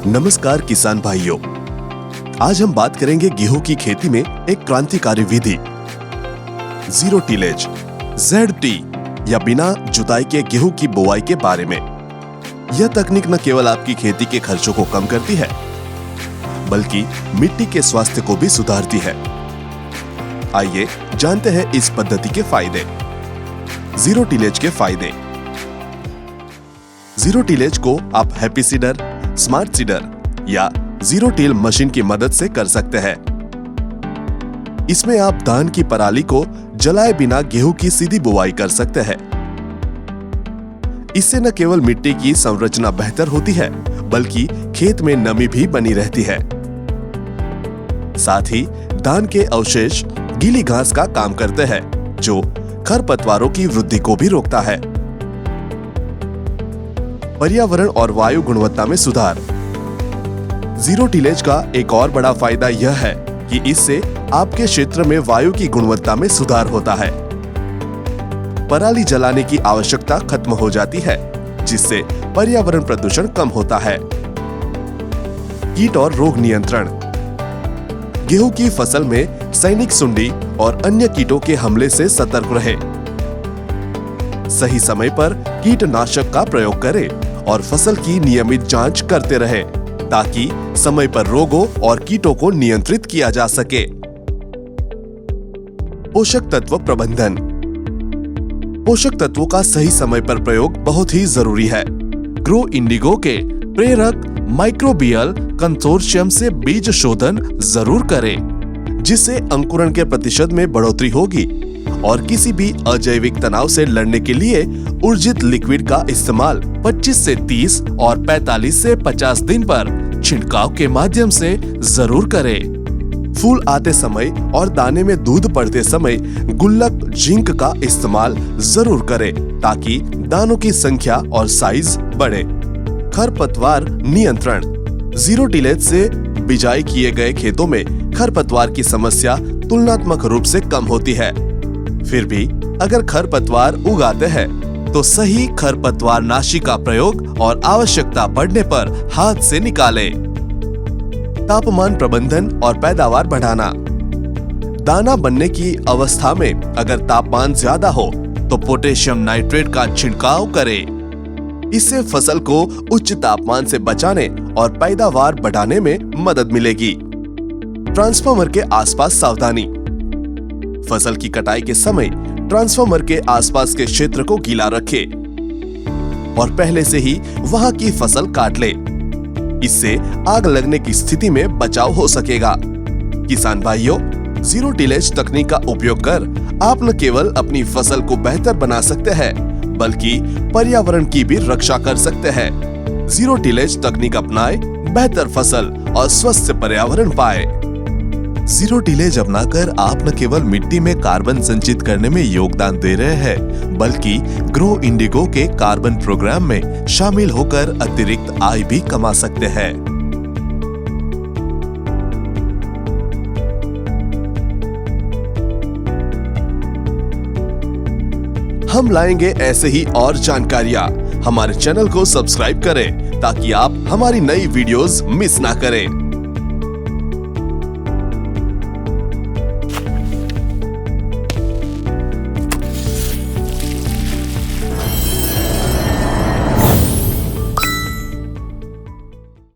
नमस्कार किसान भाइयों, आज हम बात करेंगे गेहूं की खेती में एक क्रांतिकारी विधि जीरो टिलेज ZT या बिना जुताई के गेहूं की बुआई के बारे में। यह तकनीक न केवल आपकी खेती के खर्चों को कम करती है बल्कि मिट्टी के स्वास्थ्य को भी सुधारती है। आइए जानते हैं इस पद्धति के फायदे। जीरो टिलेज के फायदे। जीरो टिलेज को आप हैप्पी सीडर, स्मार्ट सीडर या जीरो टिल मशीन की मदद से कर सकते हैं। इसमें आप धान की पराली को जलाए बिना गेहूं की सीधी बुआई कर सकते हैं। इससे न केवल मिट्टी की संरचना बेहतर होती है बल्कि खेत में नमी भी बनी रहती है। साथ ही धान के अवशेष गीली घास का काम करते हैं जो खरपतवारों की वृद्धि को भी रोकता है। पर्यावरण और वायु गुणवत्ता में सुधार। जीरो टिलेज का एक और बड़ा फायदा यह है कि इससे आपके क्षेत्र में वायु की गुणवत्ता में सुधार होता है। पराली जलाने की आवश्यकता खत्म हो जाती है जिससे पर्यावरण प्रदूषण कम होता है। कीट और रोग नियंत्रण। गेहूं की फसल में सैनिक सुंडी और अन्य कीटों के हमले से सतर्क रहे। सही समय पर कीटनाशक का प्रयोग करें और फसल की नियमित जांच करते रहे ताकि समय पर रोगों और कीटों को नियंत्रित किया जा सके। पोषक तत्व प्रबंधन। पोषक तत्वों का सही समय पर प्रयोग बहुत ही जरूरी है। ग्रो इंडिगो के प्रेरक माइक्रोबियल कंसोर्शियम से बीज शोधन जरूर करें जिससे अंकुरण के प्रतिशत में बढ़ोतरी होगी और किसी भी अजैविक तनाव से लड़ने के लिए ऊर्जित लिक्विड का इस्तेमाल 25 से 30 और 45 से 50 दिन पर छिड़काव के माध्यम से जरूर करें। फूल आते समय और दाने में दूध पड़ते समय गुल्लक जिंक का इस्तेमाल जरूर करें ताकि दानों की संख्या और साइज बढ़े। खरपतवार नियंत्रण। जीरो टिलेज से बिजाई किए गए खेतों में खरपतवार की समस्या तुलनात्मक रूप से कम होती है। फिर भी अगर खरपतवार उगाते हैं तो सही खरपतवार नाशी का प्रयोग और आवश्यकता पड़ने पर हाथ से निकालें। तापमान प्रबंधन और पैदावार बढ़ाना। दाना बनने की अवस्था में अगर तापमान ज्यादा हो तो पोटेशियम नाइट्रेट का छिड़काव करें। इससे फसल को उच्च तापमान से बचाने और पैदावार बढ़ाने में मदद मिलेगी। ट्रांसफार्मर के आसपास सावधानी। फसल की कटाई के समय ट्रांसफार्मर के आसपास के क्षेत्र को गीला रखें और पहले से ही वहां की फसल काट ले। इससे आग लगने की स्थिति में बचाव हो सकेगा। किसान भाइयों, जीरो टिलेज तकनीक का उपयोग कर आप न केवल अपनी फसल को बेहतर बना सकते हैं बल्कि पर्यावरण की भी रक्षा कर सकते हैं। जीरो टिलेज तकनीक अपनाएं, बेहतर फसल और स्वस्थ पर्यावरण पाए। जीरो टिलेज अपनाकर आप न केवल मिट्टी में कार्बन संचित करने में योगदान दे रहे हैं बल्कि ग्रो इंडिगो के कार्बन प्रोग्राम में शामिल होकर अतिरिक्त आय भी कमा सकते हैं। हम लाएंगे ऐसे ही और जानकारियां। हमारे चैनल को सब्सक्राइब करें ताकि आप हमारी नई वीडियोस मिस ना करें।